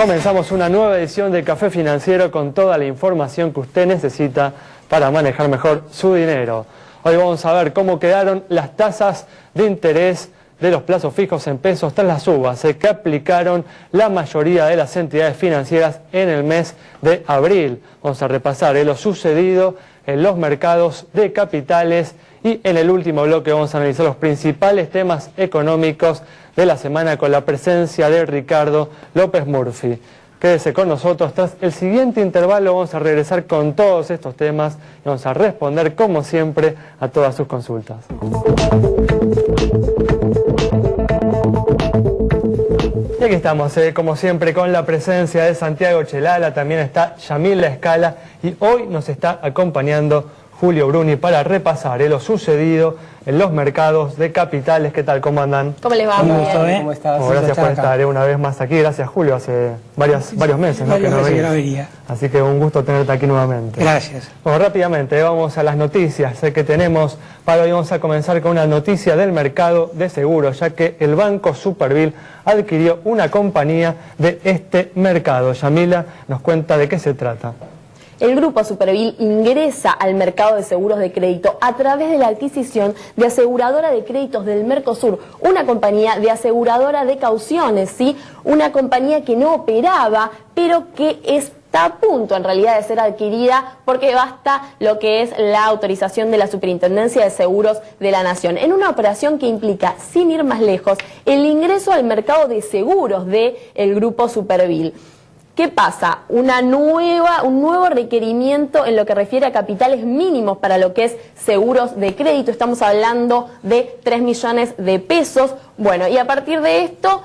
Comenzamos una nueva edición de Café Financiero con toda la información que usted necesita para manejar mejor su dinero. Hoy vamos a ver cómo quedaron las tasas de interés de los plazos fijos en pesos tras las subas que aplicaron la mayoría de las entidades financieras en el mes de abril. Vamos a repasar lo sucedido en los mercados de capitales y en el último bloque vamos a analizar los principales temas económicos de la semana con la presencia de Ricardo López Murphy. Quédese con nosotros. Tras el siguiente intervalo vamos a regresar con todos estos temas y vamos a responder como siempre a todas sus consultas. Y aquí estamos, como siempre, con la presencia de Santiago Chelala, también está Yamila Escala y hoy nos está acompañando Julio Bruni para repasar lo sucedido en los mercados de capitales. ¿Qué tal? ¿Cómo andan? ¿Cómo les va? ¿Cómo estás? Gracias por estar una vez más aquí. Gracias, Julio. Hace varios meses, ¿no? que no venía. Así que un gusto tenerte aquí nuevamente. Gracias. Bueno, rápidamente vamos a las noticias que tenemos para hoy. Vamos a comenzar con una noticia del mercado de seguros, ya que el Banco Superville adquirió una compañía de este mercado. Yamila nos cuenta de qué se trata. El Grupo Superville ingresa al mercado de seguros de crédito a través de la adquisición de Aseguradora de Créditos del Mercosur, una compañía de aseguradora de cauciones, ¿sí? Una compañía que no operaba, pero que está a punto en realidad de ser adquirida porque basta lo que es la autorización de la Superintendencia de Seguros de la Nación. En una operación que implica, sin ir más lejos, el ingreso al mercado de seguros del Grupo Superville. ¿Qué pasa? Un nuevo requerimiento en lo que refiere a capitales mínimos para lo que es seguros de crédito. Estamos hablando de 3 millones de pesos. Bueno, y a partir de esto,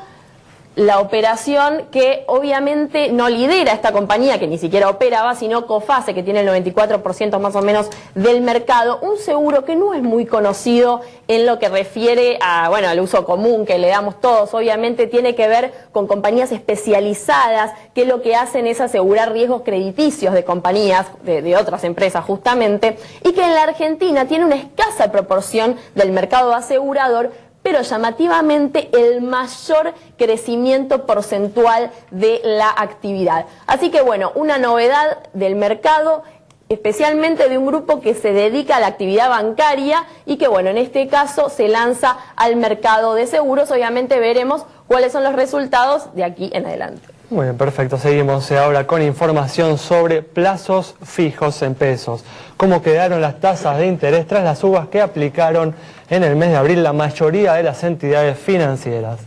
la operación que obviamente no lidera esta compañía, que ni siquiera operaba, sino Cofase, que tiene el 94% más o menos del mercado. Un seguro que no es muy conocido en lo que refiere a, bueno, al uso común que le damos todos. Obviamente tiene que ver con compañías especializadas que lo que hacen es asegurar riesgos crediticios de compañías, de otras empresas justamente, y que en la Argentina tiene una escasa proporción del mercado asegurador, pero llamativamente el mayor crecimiento porcentual de la actividad. Así que bueno, una novedad del mercado, especialmente de un grupo que se dedica a la actividad bancaria y que bueno, en este caso se lanza al mercado de seguros. Obviamente veremos cuáles son los resultados de aquí en adelante. Muy bien, perfecto. Seguimos ahora con información sobre plazos fijos en pesos. Cómo quedaron las tasas de interés tras las subas que aplicaron en el mes de abril la mayoría de las entidades financieras.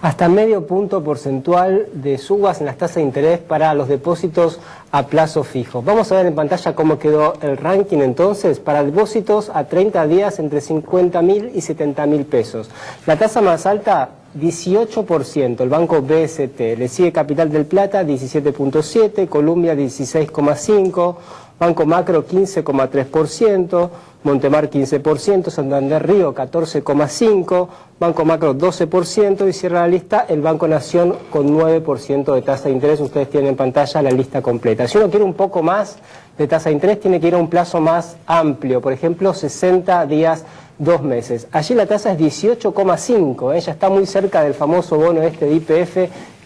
Hasta medio punto porcentual de subas en las tasas de interés para los depósitos a plazo fijo. Vamos a ver en pantalla cómo quedó el ranking entonces para depósitos a 30 días entre 50.000 y 70.000 pesos. La tasa más alta, 18%, el banco BST, le sigue Capital del Plata 17.7%, Columbia 16.5%, Banco Macro 15.3%, Montemar 15%, Santander Río 14.5%, Banco Macro 12% y cierra la lista el Banco Nación con 9% de tasa de interés. Ustedes tienen en pantalla la lista completa. Si uno quiere un poco más de tasa de interés, tiene que ir a un plazo más amplio, por ejemplo 60 días, 2 meses. Allí la tasa es 18,5%, ya está muy cerca del famoso bono de YPF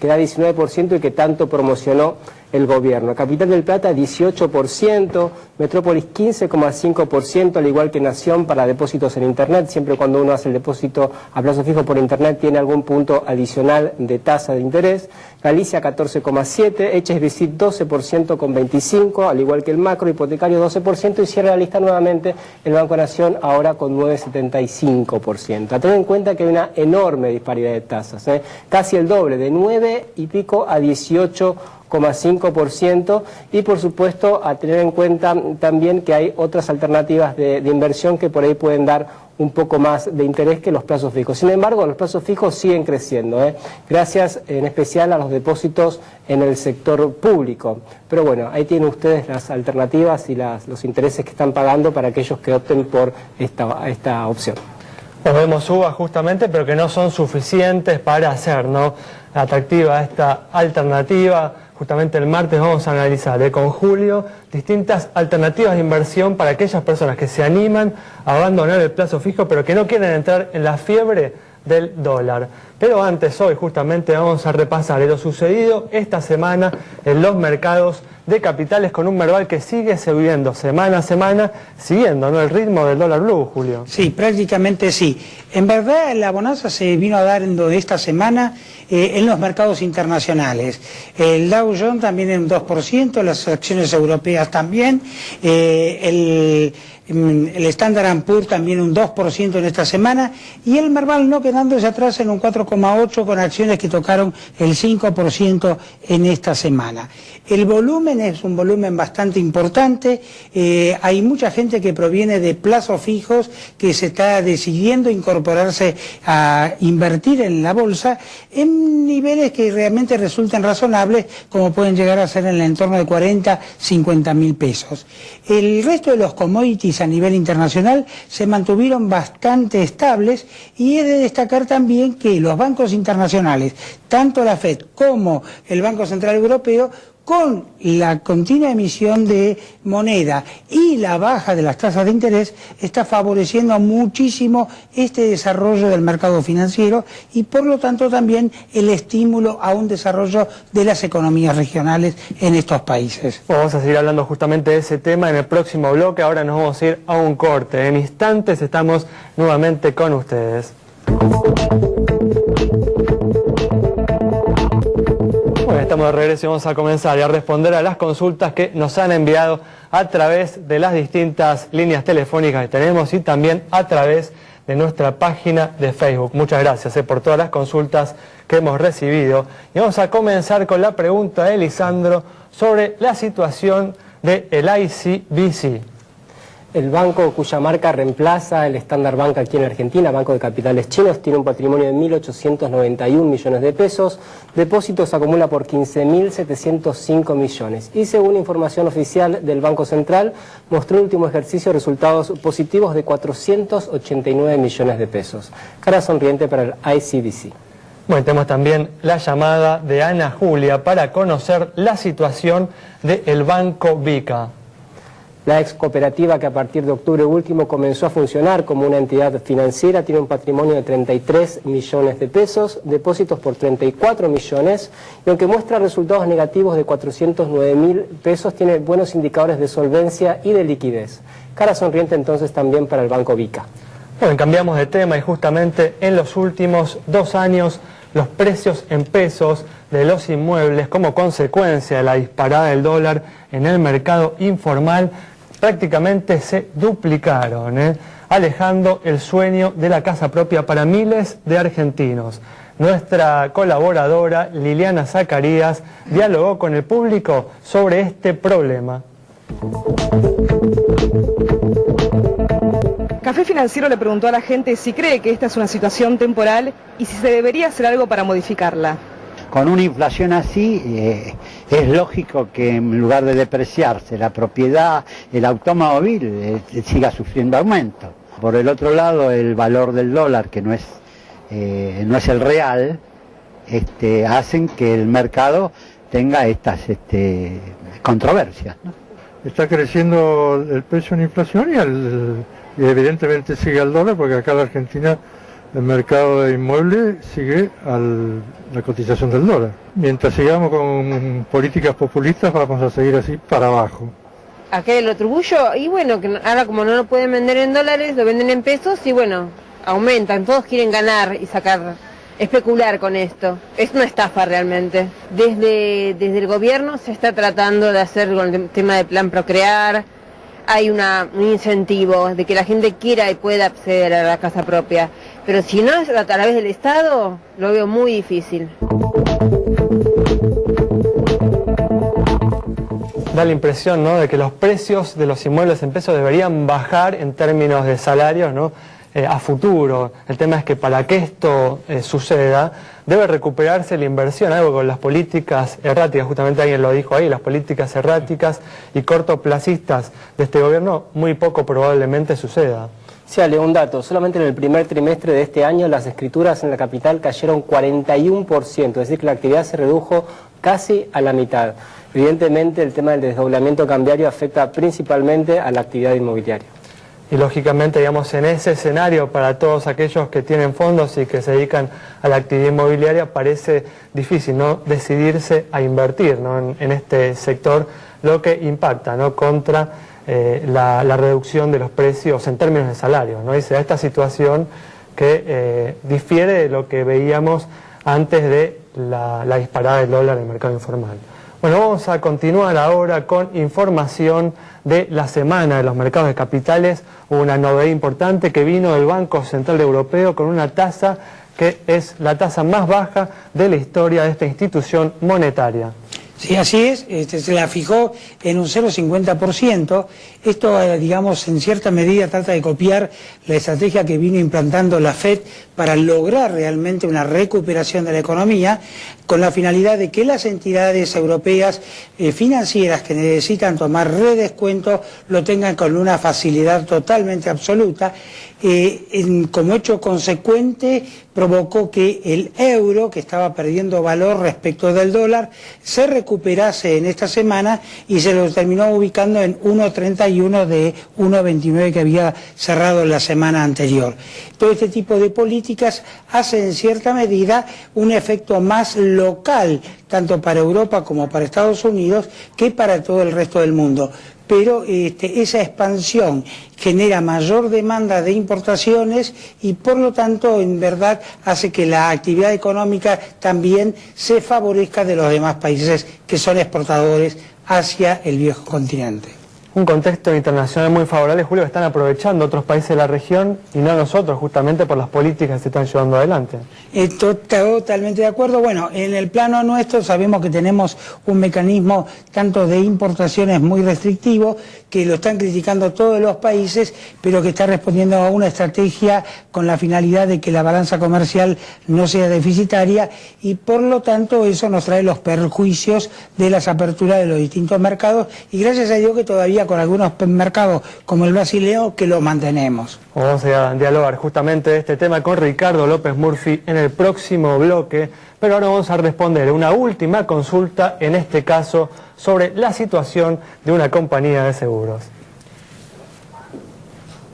que da 19% y que tanto promocionó el gobierno. Capital del Plata 18%, Metrópolis 15,5%, al igual que Nación para depósitos en Internet. Siempre cuando uno hace el depósito a plazo fijo por Internet tiene algún punto adicional de tasa de interés. Galicia 14,7%, HSBC 12% con 25%, al igual que el Macro, hipotecario 12% y cierra la lista nuevamente el Banco Nación ahora con 9,75%. A tener en cuenta que hay una enorme disparidad de tasas, casi el doble, de 9 y pico a 18,5%, y por supuesto a tener en cuenta también que hay otras alternativas de inversión que por ahí pueden dar un poco más de interés que los plazos fijos. Sin embargo, los plazos fijos siguen creciendo, gracias en especial a los depósitos en el sector público. Pero bueno, ahí tienen ustedes las alternativas y los intereses que están pagando para aquellos que opten por esta opción. Pues vemos subas justamente, pero que no son suficientes para hacer, ¿no?, atractiva esta alternativa. Justamente el martes vamos a analizar con Julio distintas alternativas de inversión para aquellas personas que se animan a abandonar el plazo fijo, pero que no quieren entrar en la fiebre del dólar. Pero antes, hoy justamente vamos a repasar lo sucedido esta semana en los mercados de capitales con un Merval que sigue subiendo semana a semana, siguiendo, ¿no?, el ritmo del dólar blue, Julio. Sí, prácticamente sí. En verdad la bonanza se vino a dar esta semana en los mercados internacionales. El Dow Jones también en un 2%, las acciones europeas también, el Standard & Poor's también un 2% en esta semana, y el Merval no quedándose atrás en un 4,8% con acciones que tocaron el 5% en esta semana. El volumen es un volumen bastante importante, hay mucha gente que proviene de plazos fijos que se está decidiendo incorporarse a invertir en la bolsa en niveles que realmente resultan razonables, como pueden llegar a ser en el entorno de 40, 50 mil pesos. El resto de los commodities a nivel internacional se mantuvieron bastante estables, y es de destacar también que los bancos internacionales, tanto la FED como el Banco Central Europeo, con la continua emisión de moneda y la baja de las tasas de interés, está favoreciendo muchísimo este desarrollo del mercado financiero y por lo tanto también el estímulo a un desarrollo de las economías regionales en estos países. Vamos a seguir hablando justamente de ese tema en el próximo bloque. Ahora nos vamos a ir a un corte. En instantes estamos nuevamente con ustedes. Bueno, estamos de regreso y vamos a comenzar a responder a las consultas que nos han enviado a través de las distintas líneas telefónicas que tenemos y también a través de nuestra página de Facebook. Muchas gracias por todas las consultas que hemos recibido. Y vamos a comenzar con la pregunta de Lisandro sobre la situación del ICBC. El banco cuya marca reemplaza el Standard Bank aquí en Argentina, Banco de Capitales Chinos, tiene un patrimonio de 1.891 millones de pesos, depósitos acumula por 15.705 millones y según información oficial del Banco Central, mostró el último ejercicio resultados positivos de 489 millones de pesos. Cara sonriente para el ICBC. Bueno, tenemos también la llamada de Ana Julia para conocer la situación del Banco Vica. La ex cooperativa, que a partir de octubre último comenzó a funcionar como una entidad financiera, tiene un patrimonio de 33 millones de pesos, depósitos por 34 millones, y aunque muestra resultados negativos de 409 mil pesos, tiene buenos indicadores de solvencia y de liquidez. Cara sonriente entonces también para el Banco Vica. Bueno, cambiamos de tema y justamente en los últimos 2 años los precios en pesos de los inmuebles como consecuencia de la disparada del dólar en el mercado informal prácticamente se duplicaron, alejando el sueño de la casa propia para miles de argentinos. Nuestra colaboradora Liliana Zacarías dialogó con el público sobre este problema. Café Financiero le preguntó a la gente si cree que esta es una situación temporal y si se debería hacer algo para modificarla. Con una inflación así, es lógico que en lugar de depreciarse la propiedad, el automóvil siga sufriendo aumento. Por el otro lado, el valor del dólar, que no es el real, hacen que el mercado tenga estas controversias, ¿no? Está creciendo el precio en inflación y evidentemente sigue al dólar, porque acá en la Argentina el mercado de inmuebles sigue a la cotización del dólar. Mientras sigamos con políticas populistas vamos a seguir así para abajo. ¿A qué lo atribuyo? Y bueno, que ahora como no lo pueden vender en dólares, lo venden en pesos y bueno, aumentan, todos quieren ganar y especular con esto. Es una estafa realmente. Desde el gobierno se está tratando de hacer con el tema del plan Procrear, hay un incentivo de que la gente quiera y pueda acceder a la casa propia. Pero si no es a través del Estado, lo veo muy difícil. Da la impresión, ¿no?, de que los precios de los inmuebles en pesos deberían bajar en términos de salarios, ¿no?, a futuro. El tema es que para que esto suceda, debe recuperarse la inversión, algo con las políticas erráticas, justamente alguien lo dijo ahí, las políticas erráticas y cortoplacistas de este gobierno, muy poco probablemente suceda. Sí, Ale, un dato. Solamente en el primer trimestre de este año las escrituras en la capital cayeron 41%, es decir, que la actividad se redujo casi a la mitad. Evidentemente el tema del desdoblamiento cambiario afecta principalmente a la actividad inmobiliaria. Y lógicamente, digamos, en ese escenario, para todos aquellos que tienen fondos y que se dedican a la actividad inmobiliaria, parece difícil, ¿no?, decidirse a invertir, ¿no?, en este sector, lo que impacta, ¿no?, contra la reducción de los precios en términos de salarios, ¿no? Y se da esta situación que difiere de lo que veíamos antes de la disparada del dólar en el mercado informal. Bueno, vamos a continuar ahora con información de la semana de los mercados de capitales. Hubo una novedad importante que vino del Banco Central Europeo con una tasa que es la tasa más baja de la historia de esta institución monetaria. Sí, así es, se la fijó en un 0,50%. Esto, digamos, en cierta medida trata de copiar la estrategia que vino implantando la FED para lograr realmente una recuperación de la economía, con la finalidad de que las entidades europeas financieras que necesitan tomar redescuento lo tengan con una facilidad totalmente absoluta. Como hecho consecuente, provocó que el euro, que estaba perdiendo valor respecto del dólar, se recuperase en esta semana y se lo terminó ubicando en 1,31 de 1,29 que había cerrado la semana anterior. Todo este tipo de políticas hace en cierta medida un efecto más local, tanto para Europa como para Estados Unidos, que para todo el resto del mundo. Pero esa expansión genera mayor demanda de importaciones y por lo tanto en verdad hace que la actividad económica también se favorezca de los demás países que son exportadores hacia el viejo continente. Un contexto internacional muy favorable, Julio, que están aprovechando otros países de la región y no nosotros, justamente por las políticas que se están llevando adelante. Totalmente de acuerdo. Bueno, en el plano nuestro sabemos que tenemos un mecanismo tanto de importaciones muy restrictivo, que lo están criticando todos los países, pero que está respondiendo a una estrategia con la finalidad de que la balanza comercial no sea deficitaria y por lo tanto eso nos trae los perjuicios de las aperturas de los distintos mercados y gracias a Dios que todavía con algunos mercados como el brasileño que lo mantenemos. Vamos a dialogar justamente de este tema con Ricardo López Murphy en el próximo bloque, pero ahora vamos a responder una última consulta, en este caso sobre la situación de una compañía de seguros.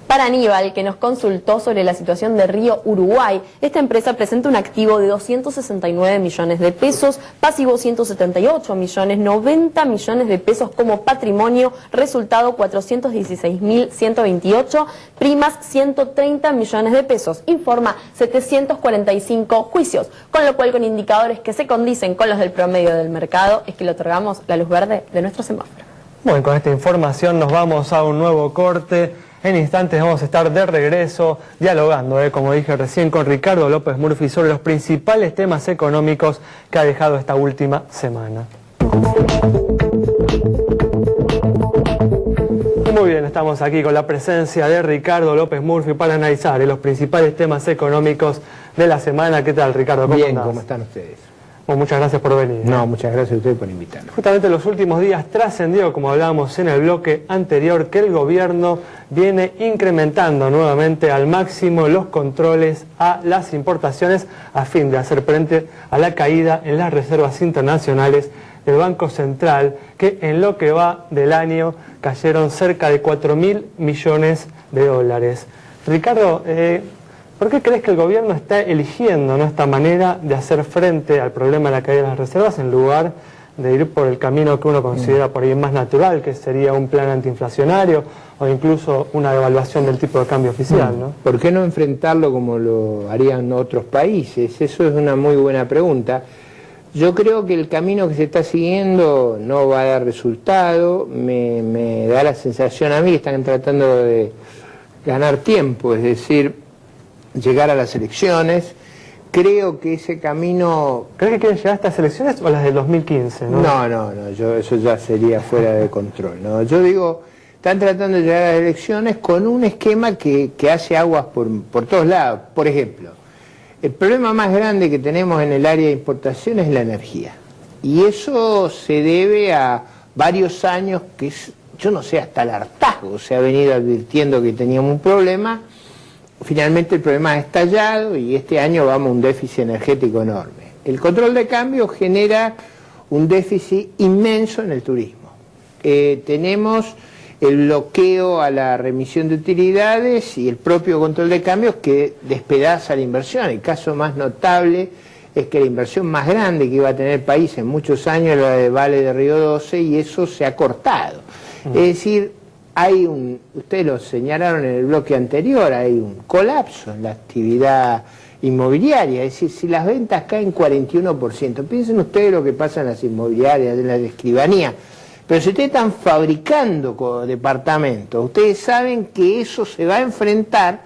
Para Aníbal, que nos consultó sobre la situación de Río Uruguay, esta empresa presenta un activo de 269 millones de pesos, pasivo 178 millones, 90 millones de pesos como patrimonio, resultado 416.128, primas 130 millones de pesos, informa 745 juicios, con lo cual con indicadores que se condicen con los del promedio del mercado es que le otorgamos la luz verde de nuestro semáforo. Bueno, con esta información nos vamos a un nuevo corte. En instantes vamos a estar de regreso dialogando, como dije recién, con Ricardo López Murphy sobre los principales temas económicos que ha dejado esta última semana. Y muy bien, estamos aquí con la presencia de Ricardo López Murphy para analizar los principales temas económicos de la semana. ¿Qué tal, Ricardo? ¿Cómo Bien, andás? ¿cómo están ustedes? Bueno, muchas gracias por venir. No, muchas gracias a ustedes por invitarnos. Justamente en los últimos días trascendió, como hablábamos en el bloque anterior, que el gobierno viene incrementando nuevamente al máximo los controles a las importaciones a fin de hacer frente a la caída en las reservas internacionales del Banco Central, que en lo que va del año cayeron cerca de 4.000 millones de dólares. Ricardo, ¿por qué crees que el gobierno está eligiendo, ¿no?, esta manera de hacer frente al problema de la caída de las reservas en lugar de ir por el camino que uno considera por ahí más natural, que sería un plan antiinflacionario o incluso una devaluación del tipo de cambio oficial, ¿no? ¿Por qué no enfrentarlo como lo harían otros países? Eso es una muy buena pregunta. Yo creo que el camino que se está siguiendo no va a dar resultado. Me da la sensación a mí que están tratando de ganar tiempo, es decir, llegar a las elecciones. Creo que ese camino... ¿Crees que quieren llegar a estas elecciones o las del 2015? No, eso ya sería fuera de control, ¿no? Yo digo, están tratando de llegar a las elecciones con un esquema que hace aguas por todos lados. Por ejemplo, el problema más grande que tenemos en el área de importación es la energía. Y eso se debe a varios años que, yo no sé, hasta el hartazgo se ha venido advirtiendo que teníamos un problema. Finalmente el problema ha estallado y este año vamos a un déficit energético enorme. El control de cambio genera un déficit inmenso en el turismo. Tenemos el bloqueo a la remisión de utilidades y el propio control de cambios que despedaza la inversión. El caso más notable es que la inversión más grande que iba a tener el país en muchos años era la de Vale de Río 12 y eso se ha cortado. Es decir, ustedes lo señalaron en el bloque anterior, hay un colapso en la actividad inmobiliaria, es decir, si las ventas caen 41%, piensen ustedes lo que pasa en las inmobiliarias, en la escribanía, pero si ustedes están fabricando departamentos, ustedes saben que eso se va a enfrentar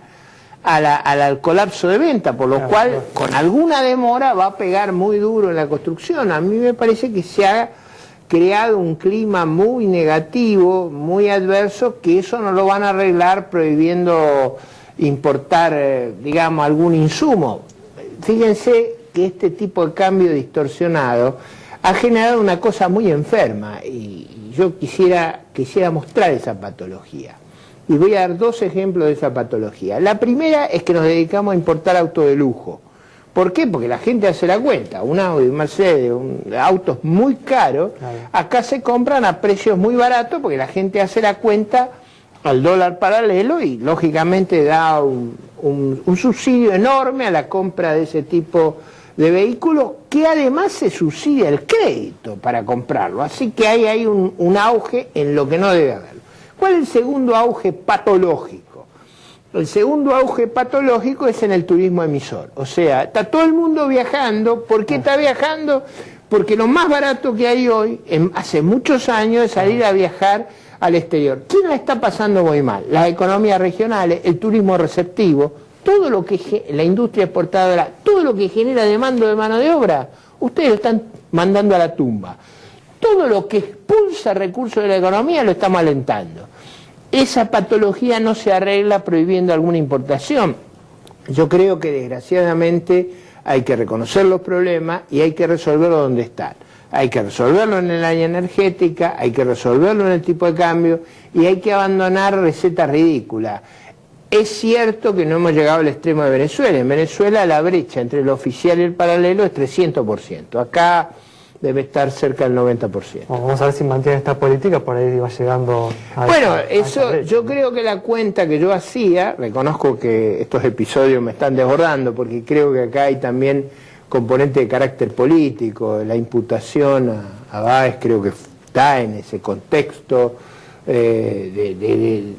al colapso de venta, por lo cual con alguna demora va a pegar muy duro en la construcción. A mí me parece que se ha creado un clima muy negativo, muy adverso, que eso no lo van a arreglar prohibiendo importar, digamos, algún insumo. Fíjense que este tipo de cambio distorsionado ha generado una cosa muy enferma y yo quisiera mostrar esa patología. Y voy a dar dos ejemplos de esa patología. La primera es que nos dedicamos a importar autos de lujo. ¿Por qué? Porque la gente hace la cuenta. Un Audi, un Mercedes, autos muy caros, acá se compran a precios muy baratos porque la gente hace la cuenta al dólar paralelo y lógicamente da un subsidio enorme a la compra de ese tipo de vehículos, que además se subsidia el crédito para comprarlo. Así que ahí hay un auge en lo que no debe haber. ¿Cuál es el segundo auge patológico? El segundo auge patológico es en el turismo emisor. O sea, está todo el mundo viajando. ¿Por qué está viajando? Porque lo más barato que hay hoy, hace muchos años, es salir a viajar al exterior. ¿Quién la está pasando muy mal? Las economías regionales, el turismo receptivo, todo lo que la industria exportadora, todo lo que genera demanda de mano de obra, ustedes lo están mandando a la tumba. Todo lo que expulsa recursos de la economía lo estamos alentando. Esa patología no se arregla prohibiendo alguna importación. Yo creo que desgraciadamente hay que reconocer los problemas y hay que resolverlos donde están. Hay que resolverlo en el área energética, hay que resolverlo en el tipo de cambio y hay que abandonar recetas ridículas. Es cierto que no hemos llegado al extremo de Venezuela. En Venezuela la brecha entre lo oficial y el paralelo es 300%. Acá debe estar cerca del 90%. Vamos a ver si mantiene esta política, por ahí va llegando a bueno, eso yo creo que la cuenta que yo hacía, reconozco que estos episodios me están desbordando, porque creo que acá hay también componente de carácter político, la imputación a Báez creo que está en ese contexto de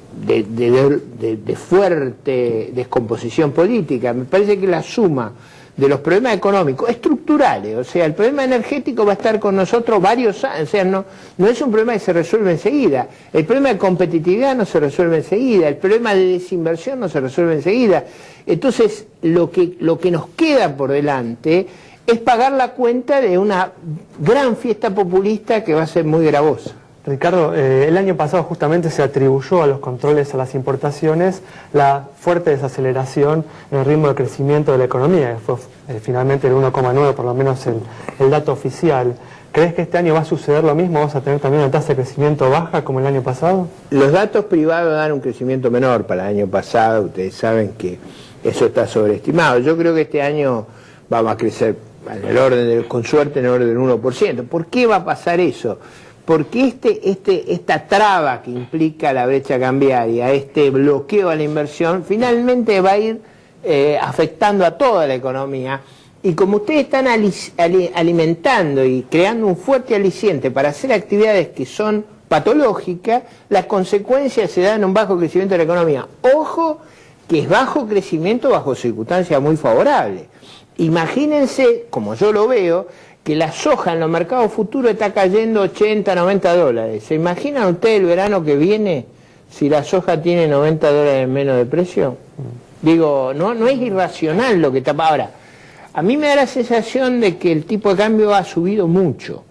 fuerte descomposición política. Me parece que la suma de los problemas económicos estructurales, o sea, el problema energético va a estar con nosotros varios años, o sea, no es un problema que se resuelve enseguida, el problema de competitividad no se resuelve enseguida, el problema de desinversión no se resuelve enseguida. Entonces, lo que nos queda por delante es pagar la cuenta de una gran fiesta populista que va a ser muy gravosa. Ricardo, el año pasado justamente se atribuyó a los controles a las importaciones la fuerte desaceleración en el ritmo de crecimiento de la economía, que fue finalmente el 1,9, por lo menos el dato oficial. ¿Crees que este año va a suceder lo mismo? ¿Vamos a tener también una tasa de crecimiento baja como el año pasado? Los datos privados dan un crecimiento menor para el año pasado, ustedes saben que eso está sobreestimado. Yo creo que este año vamos a crecer en el orden con suerte en el orden del 1%. ¿Por qué va a pasar eso? Porque esta traba que implica la brecha cambiaria, este bloqueo a la inversión, finalmente va a ir afectando a toda la economía. Y como ustedes están alimentando y creando un fuerte aliciente para hacer actividades que son patológicas, las consecuencias se dan en un bajo crecimiento de la economía. Ojo, que es bajo crecimiento bajo circunstancias muy favorables. Imagínense, como yo lo veo, que la soja en los mercados futuros está cayendo 80, 90 dólares. ¿Se imaginan ustedes el verano que viene si la soja tiene 90 dólares menos de precio? Digo, no es irracional lo que está. Ahora, a mí me da la sensación de que el tipo de cambio ha subido mucho.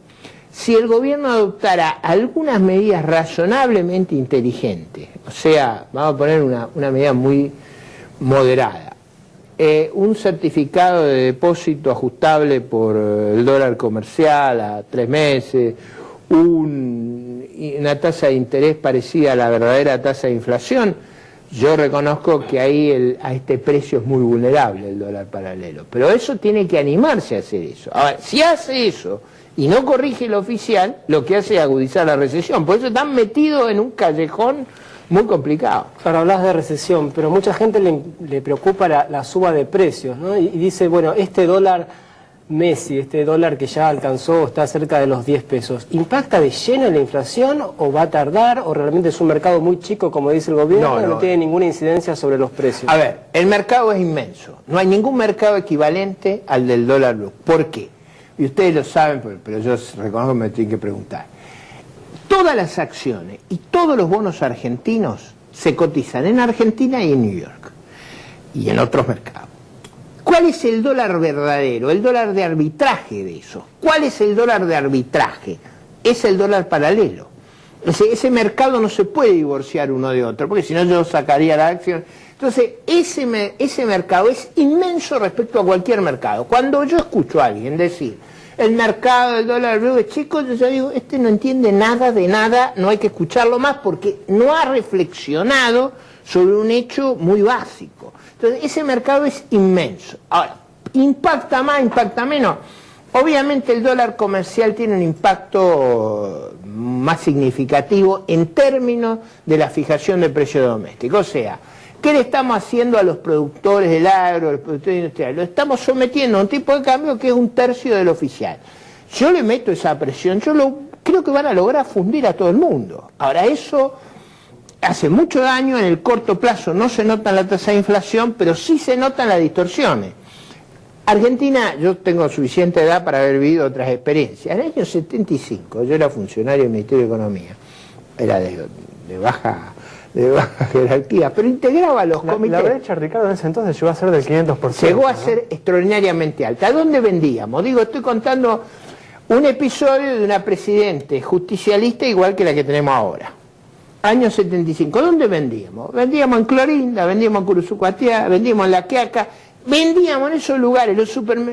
Si el gobierno adoptara algunas medidas razonablemente inteligentes, o sea, vamos a poner una medida muy moderada, un certificado de depósito ajustable por el dólar comercial a 3 meses, una tasa de interés parecida a la verdadera tasa de inflación, Yo reconozco que ahí a este precio es muy vulnerable el dólar paralelo, pero eso tiene que animarse a hacer eso. Ahora, si hace eso y no corrige lo oficial, lo que hace es agudizar la recesión. Por eso están metidos en un callejón muy complicado. Claro, hablas de recesión, pero mucha gente le preocupa la suba de precios, ¿no? Y dice, bueno, este dólar Messi, este dólar que ya alcanzó, está cerca de los 10 pesos, ¿impacta de lleno en la inflación o va a tardar o realmente es un mercado muy chico, como dice el gobierno, no tiene ninguna incidencia sobre los precios? A ver, el mercado es inmenso. No hay ningún mercado equivalente al del dólar blue. ¿Por qué? Y ustedes lo saben, pero yo reconozco que me tienen que preguntar. Todas las acciones y todos los bonos argentinos se cotizan en Argentina y en New York y en otros mercados. ¿Cuál es el dólar verdadero? El dólar de arbitraje de eso. ¿Cuál es el dólar de arbitraje? Es el dólar paralelo. Ese mercado no se puede divorciar uno de otro, porque si no yo sacaría la acción. Entonces, ese mercado es inmenso respecto a cualquier mercado. Cuando yo escucho a alguien decir, el mercado del dólar blue es chico, yo digo, este no entiende nada de nada, no hay que escucharlo más porque no ha reflexionado sobre un hecho muy básico. Entonces, ese mercado es inmenso. Ahora, ¿impacta más, impacta menos? Obviamente el dólar comercial tiene un impacto más significativo en términos de la fijación de precios domésticos. O sea, ¿qué le estamos haciendo a los productores del agro, a los productores industriales? Lo estamos sometiendo a un tipo de cambio que es 1/3 del oficial. Yo le meto esa presión, creo que van a lograr fundir a todo el mundo. Ahora, eso hace mucho daño, en el corto plazo no se nota en la tasa de inflación, pero sí se notan las distorsiones. Argentina, yo tengo suficiente edad para haber vivido otras experiencias. En el año 75, yo era funcionario del Ministerio de Economía, era de baja jerarquía, pero integraba los comités. La brecha, Ricardo, en ese entonces llegó a ser del 500%. Llegó a ser extraordinariamente alta. ¿A dónde vendíamos? Digo, estoy contando un episodio de una presidente justicialista igual que la que tenemos ahora. Año 75, ¿dónde vendíamos? Vendíamos en Clorinda, vendíamos en Curuzucuatiá, vendíamos en La Quiaca, vendíamos en esos lugares,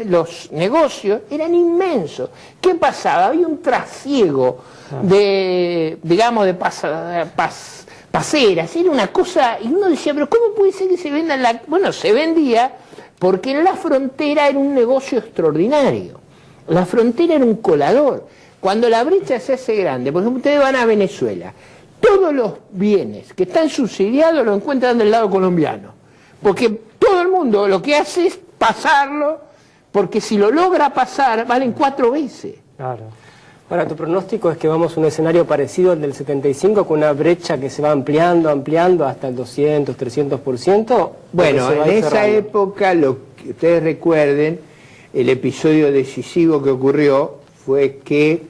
los negocios eran inmensos. ¿Qué pasaba? Había un trasiego de paseras, era una cosa, y uno decía, pero ¿cómo puede ser que se venda en la...? Bueno, se vendía porque en la frontera era un negocio extraordinario. La frontera era un colador. Cuando la brecha se hace grande, por ejemplo, ustedes van a Venezuela, todos los bienes que están subsidiados los encuentran del lado colombiano, porque todo el mundo lo que hace es pasarlo, porque si lo logra pasar, valen 4 veces. Claro. Ahora, tu pronóstico es que vamos a un escenario parecido al del 75, con una brecha que se va ampliando hasta el 200, 300%. Bueno, en esa época, lo que ustedes recuerden, el episodio decisivo que ocurrió fue que,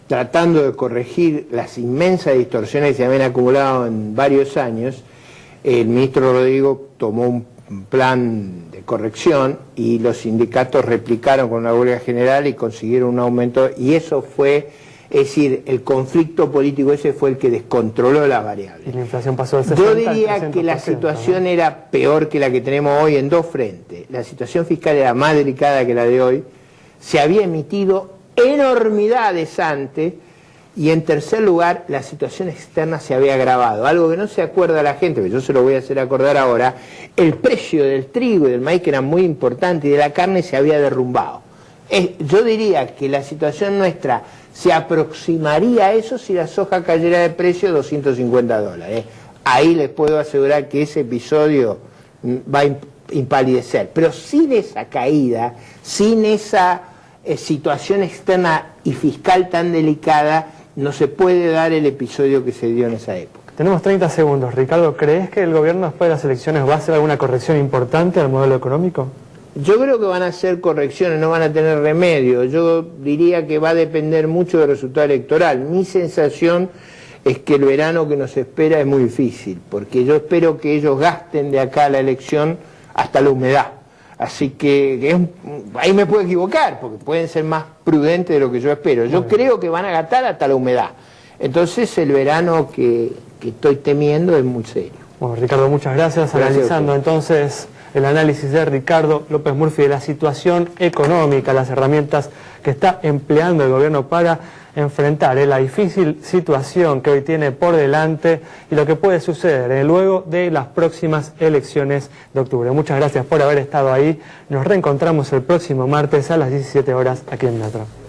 tratando de corregir las inmensas distorsiones que se habían acumulado en varios años, el ministro Rodrigo tomó un plan de corrección y los sindicatos replicaron con una huelga general y consiguieron un aumento, y eso fue, es decir, el conflicto político ese fue el que descontroló la variable. Y la inflación pasó del 60 Yo diría al 300%, que la situación era peor que la que tenemos hoy en dos frentes. La situación fiscal era más delicada que la de hoy, se había emitido enormidades antes, y en tercer lugar, la situación externa se había agravado. Algo que no se acuerda la gente, pero yo se lo voy a hacer acordar ahora, el precio del trigo y del maíz, que era muy importante, y de la carne se había derrumbado. Yo diría que la situación nuestra se aproximaría a eso si la soja cayera de precio de $250. Ahí les puedo asegurar que ese episodio va a impalidecer. Pero sin esa caída, sin esa situación externa y fiscal tan delicada, no se puede dar el episodio que se dio en esa época. Tenemos 30 segundos. Ricardo, ¿crees que el gobierno después de las elecciones va a hacer alguna corrección importante al modelo económico? Yo creo que van a hacer correcciones, no van a tener remedio. Yo diría que va a depender mucho del resultado electoral. Mi sensación es que el verano que nos espera es muy difícil, porque yo espero que ellos gasten de acá a la elección hasta la humedad. Así que ahí me puedo equivocar, porque pueden ser más prudentes de lo que yo espero. Yo creo que van a gastar hasta la humedad. Entonces el verano que estoy temiendo es muy serio. Bueno, Ricardo, muchas gracias. Gracias. Analizando entonces el análisis de Ricardo López Murphy de la situación económica, las herramientas que está empleando el gobierno para enfrentar la difícil situación que hoy tiene por delante y lo que puede suceder luego de las próximas elecciones de octubre. Muchas gracias por haber estado ahí. Nos reencontramos el próximo martes a las 17 horas aquí en Metro.